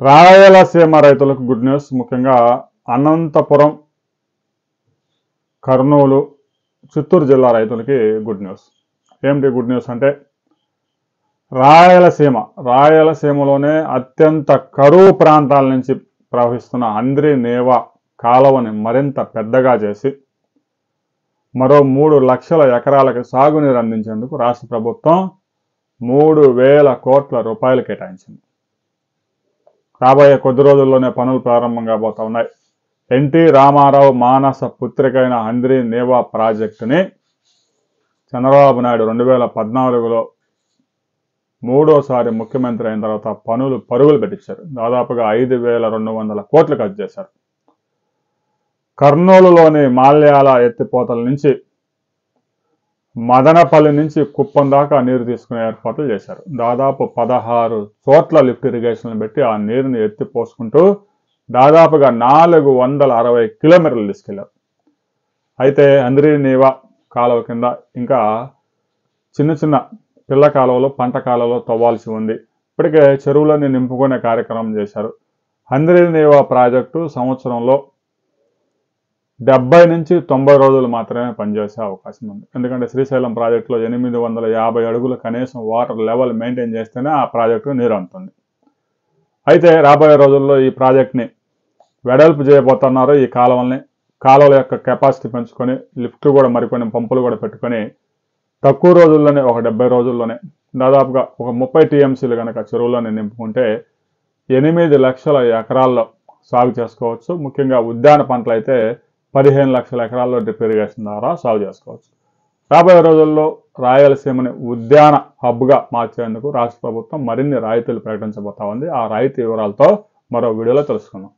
రాయలసీమ రైతులకు good news. ముఖ్యంగా అనంతపురం, కర్నూలు, చిత్తూరు జిల్లా రైతులకి గుడ్ న్యూస్. ఏమిటి గుడ్ న్యూస్ అంటే, రాయలసీమలోనే అత్యంత కరువు ప్రాంతాల నుంచి ప్రవహిస్తున్న అంద్రి నేవా కాలువని మరింత పెద్దగా చేసి మరో 3 లక్షల ఎకరాలకు సాగునీరు అందించేందుకు రాష్ట్ర ప్రభుత్వం 3,000 కోట్ల రూపాయలు కేటాయించింది. రాబోయే కొద్ది రోజుల్లోనే పనులు ప్రారంభం కాబోతా ఉన్నాయి. ఎన్టీ రామారావు మానస పుత్రికైన అంద్రి నేవా ప్రాజెక్టుని చంద్రబాబు నాయుడు 2014లో మూడోసారి ముఖ్యమంత్రి అయిన తర్వాత పరుగులు పెట్టించారు. దాదాపుగా 5,200 కోట్లు ఖర్చు చేశారు. కర్నూలులోని మాల్యాల ఎత్తిపోతల నుంచి మదనపల్లి నుంచి కుప్పం దాకా నీరు తీసుకునే ఏర్పాట్లు చేశారు. దాదాపు 16 చోట్ల లిఫ్ట్ ఇరిగేషన్లు పెట్టి ఆ నీరుని ఎత్తిపోసుకుంటూ దాదాపుగా 460 కిలోమీటర్లు తీసుకెళ్లారు. అయితే అంద్రి నేవా కాలువ కింద ఇంకా చిన్న పిల్ల కాలువలో, పంట కాలువలో తవ్వాల్సి ఉంది. ఇప్పటికే చెరువులన్నీ నింపుకునే కార్యక్రమం చేశారు. అంద్రి నేవా ప్రాజెక్టు సంవత్సరంలో 70 నుంచి 90 రోజులు మాత్రమే పనిచేసే అవకాశం ఉంది. ఎందుకంటే శ్రీశైలం ప్రాజెక్టులో 850 అడుగులు కనీసం వాటర్ లెవెల్ మెయింటైన్ చేస్తేనే ఆ ప్రాజెక్టు నీరు అందుతుంది. అయితే రాబోయే రోజుల్లో ఈ ప్రాజెక్ట్ని వెడల్పు చేయబోతున్నారు. ఈ కాలువల యొక్క కెపాసిటీ పెంచుకొని లిఫ్ట్లు కూడా మరికొన్ని పంపులు కూడా పెట్టుకొని తక్కువ రోజుల్లోనే, ఒక 70 రోజుల్లోనే దాదాపుగా ఒక 30 టీఎంసీలు కనుక చెరువులోనే నింపుకుంటే 8 లక్షల ఎకరాల్లో సాగు చేసుకోవచ్చు. ముఖ్యంగా ఉద్యాన పంటలు అయితే 15 లక్షల ఎకరాల్లో డ్రిప్ ఇరిగేషన్ ద్వారా సాగు చేసుకోవచ్చు. రాబోయే రోజుల్లో రాయలసీమని ఉద్యాన హబ్గా మార్చేందుకు రాష్ట్ర ప్రభుత్వం మరిన్ని రాయితీలు ప్రకటించబోతా ఉంది. ఆ రాయితీ వివరాలతో మరో వీడియోలో తెలుసుకుందాం.